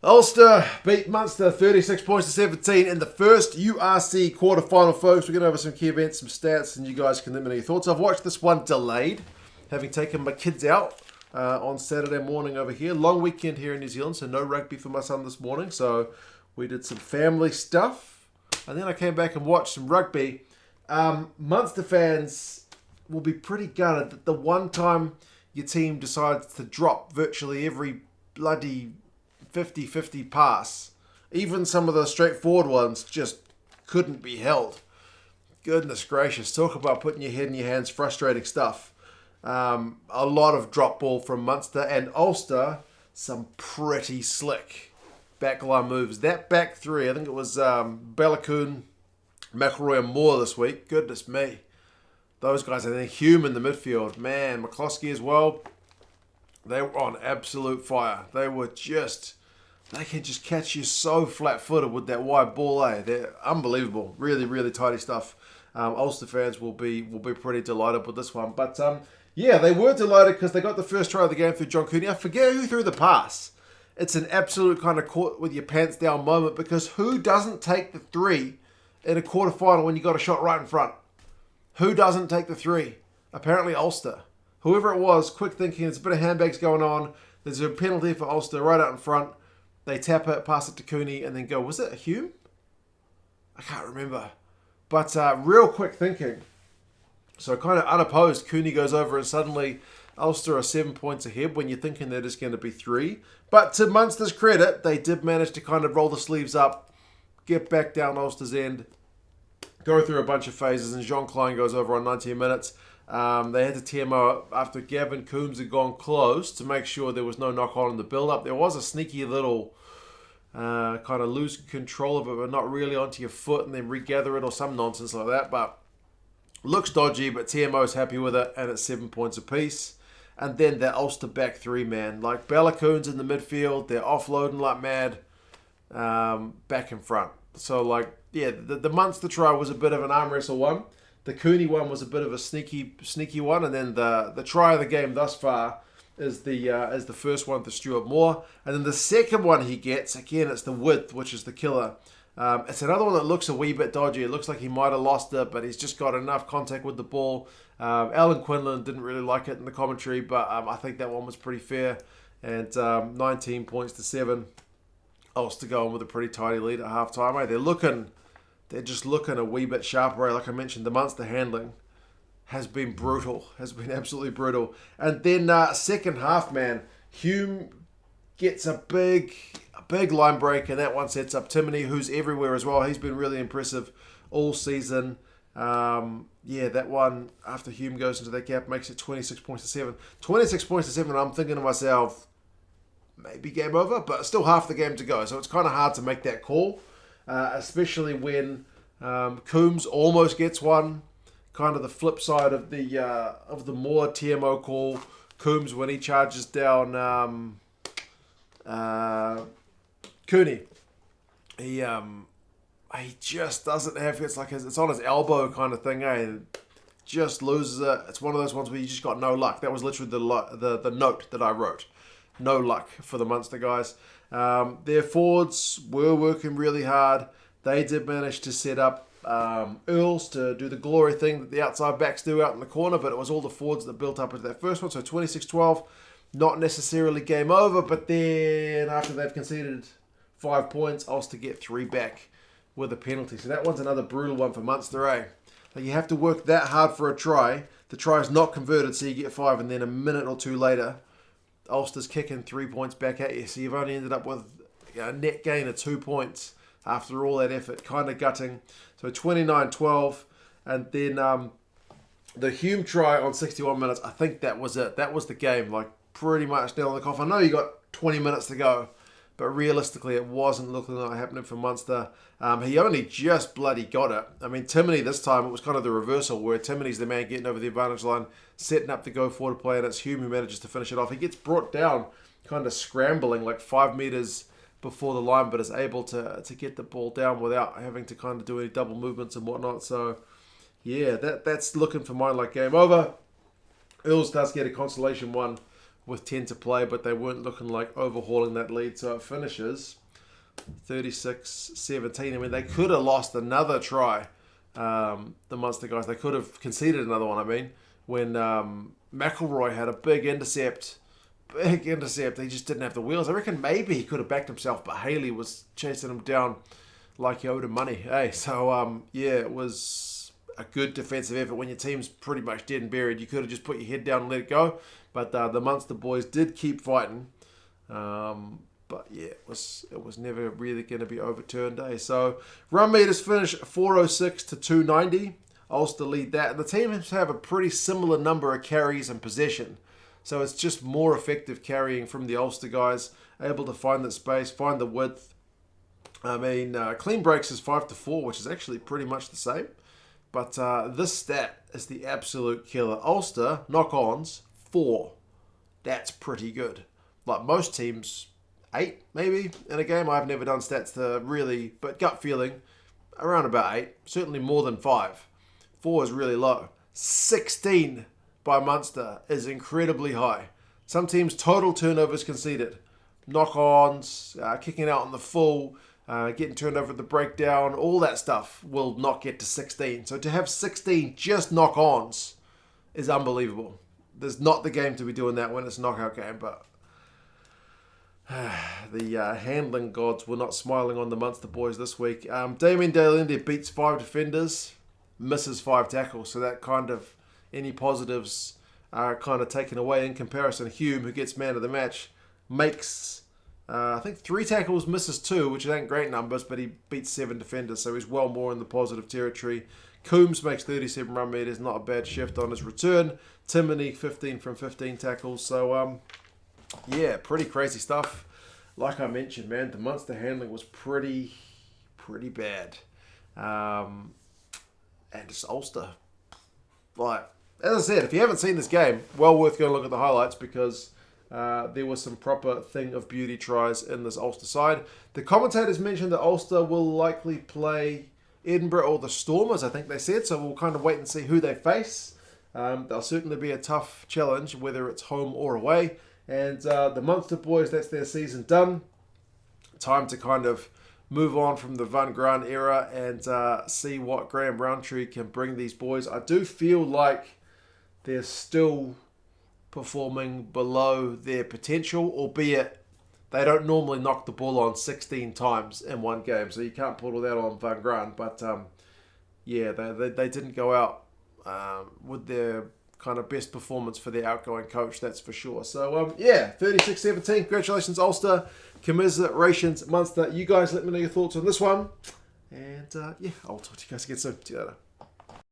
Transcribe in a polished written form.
Ulster beat Munster 36 points to 17 in the first URC quarter-final, folks. We're going to over some key events, some stats, and you guys can let me know your thoughts. I've watched this one delayed, having taken my kids out on Saturday morning over here. Long weekend here in New Zealand, so no rugby for my son this morning. So we did some family stuff, and then I came back and watched some rugby. Munster fans will be pretty gutted that the one time your team decides to drop virtually every bloody 50-50 pass, even some of the straightforward ones just couldn't be held. Goodness gracious, talk about putting your head in your hands, frustrating stuff. A lot of drop ball from Munster, and Ulster, some pretty slick backline moves. That back three, I think it was Balakoon, McElroy and Moore this week. Goodness me. Those guys, and then Hume in the midfield. Man, McCloskey as well. They were on absolute fire. They can just catch you so flat-footed with that wide ball, eh? They're unbelievable. Really, really tidy stuff. Ulster fans will be pretty delighted with this one. But, yeah, they were delighted because they got the first try of the game through John Cooney. I forget who threw the pass. It's an absolute kind of caught with your pants down moment, because who doesn't take the three in a quarterfinal when you got a shot right in front? Who doesn't take the three? Apparently Ulster. Whoever it was, quick thinking, there's a bit of handbags going on. There's a penalty for Ulster right out in front. They tap it, pass it to Cooney, and then go, was it a Hume? I can't remember. But real quick thinking. So kind of unopposed, Cooney goes over and suddenly Ulster are 7 points ahead when you're thinking they're just going to be 3. But to Munster's credit, they did manage to kind of roll the sleeves up, get back down Ulster's end, go through a bunch of phases, and Jean Klein goes over on 19 minutes. They had to TMO after Gavin Coombs had gone close to make sure there was no knock-on in the build-up. There was a sneaky little kind of lose control of it, but not really onto your foot, and then regather it or some nonsense like that. But looks dodgy, but TMO's happy with it, and it's 7 points apiece. And then that Ulster back three, man. Like Balakoon's in the midfield, they're offloading like mad back in front. So, like, yeah, the Munster try was a bit of an arm wrestle one. The Cooney one was a bit of a sneaky one, and then the try of the game thus far is the first one to Stuart Moore, and then the second one he gets, again, it's the width, which is the killer. It's another one that looks a wee bit dodgy. It looks like he might have lost it, but he's just got enough contact with the ball. Alan Quinlan didn't really like it in the commentary, but I think that one was pretty fair, and 19 points to 7. Ulster going with a pretty tidy lead at half-time. They're just looking a wee bit sharper. Like I mentioned, the Munster handling has been brutal. Has been absolutely brutal. And then second half, man, Hume gets a big line break, and that one sets up Timoney, who's everywhere as well. He's been really impressive all season. That one, after Hume goes into that gap, makes it 26 points to 7. 26 points to 7, I'm thinking to myself, maybe game over, but still half the game to go. So it's kind of hard to make that call. Especially when Coombs almost gets one, kind of the flip side of the more TMO call. Coombs, when he charges down Cooney, he just doesn't have, it's on his elbow kind of thing, and just loses it. It's one of those ones where you just got no luck. That was literally the note that I wrote. No luck for the Munster guys. Their forwards were working really hard. They did manage to set up Earls to do the glory thing that the outside backs do out in the corner, but it was all the forwards that built up into that first one. So 26-12, not necessarily game over, but then after they've conceded 5 points, Ulster get 3 back with a penalty. So that one's another brutal one for Munster, eh? Like, you have to work that hard for a try. The try is not converted, so you get 5, and then a minute or two later, Ulster's kicking 3 points back at you. So you've only ended up with a net gain of 2 points after all that effort. Kind of gutting. So 29-12. And then the Hume try on 61 minutes, I think that was it. That was the game. Like, pretty much nail on the coffin. I know you got 20 minutes to go, but realistically it wasn't looking like happening for Munster. He only just bloody got it. I mean, Timoney this time, it was kind of the reversal, where Timoney's the man getting over the advantage line, setting up the go-forward play, and it's Hume who manages to finish it off. He gets brought down, kind of scrambling, like 5 metres before the line, but is able to get the ball down without having to kind of do any double movements and whatnot. So, yeah, that's looking for mine like game over. Earls does get a consolation one with 10 to play, but they weren't looking like overhauling that lead. So it finishes 36-17. I mean, they could have lost another try, the Munster guys. They could have conceded another one, I mean, when McElroy had a big intercept. He just didn't have the wheels. I reckon maybe he could have backed himself, but Haley was chasing him down like he owed him money. Hey, so yeah, it was a good defensive effort. When your team's pretty much dead and buried, you could have just put your head down and let it go. But the Munster boys did keep fighting. But yeah, it was never really going to be overturned. So run meters finish 406 to 290. Ulster lead that. And the teams have a pretty similar number of carries and possession. So it's just more effective carrying from the Ulster guys, able to find the space, find the width. I mean, clean breaks is 5-4, which is actually pretty much the same. But this stat is the absolute killer. Ulster, knock-ons, 4. That's pretty good. Like most teams, 8 maybe in a game. I've never done stats to really, but gut feeling, around about 8. Certainly more than 5. 4 is really low. 16 by Munster is incredibly high. Some teams total turnovers conceded. Knock-ons, kicking out on the full, getting turned over at the breakdown, all that stuff will not get to 16. So to have 16 just knock-ons is unbelievable. There's not the game to be doing that when it's a knockout game, but the handling gods were not smiling on the Munster boys this week. Damien Delende beats 5 defenders, misses 5 tackles, so that kind of, any positives are kind of taken away in comparison. Hume, who gets man of the match, makes, I think 3 tackles, misses 2, which ain't great numbers, but he beats 7 defenders, so he's well more in the positive territory. Coombs makes 37 run meters, not a bad shift on his return. Timoney, 15 from 15 tackles. So, yeah, pretty crazy stuff. Like I mentioned, man, the Munster handling was pretty bad. And it's Ulster. Like, as I said, if you haven't seen this game, well worth going to look at the highlights because there was some proper thing of beauty tries in this Ulster side. The commentators mentioned that Ulster will likely play Edinburgh or the Stormers, I think they said, so we'll kind of wait and see who they face. They'll certainly be a tough challenge, whether it's home or away. And the Munster boys, that's their season done. Time to kind of move on from the Van Graan era and see what Graham Roundtree can bring these boys. I do feel like they're still performing below their potential, albeit they don't normally knock the ball on 16 times in one game, so you can't put all that on Van Graan. But yeah, they didn't go out with their kind of best performance for their outgoing coach, that's for sure. So yeah, 36-17. Congratulations, Ulster. Commiserations, Munster. You guys let me know your thoughts on this one. And yeah, I'll talk to you guys again soon. See you later.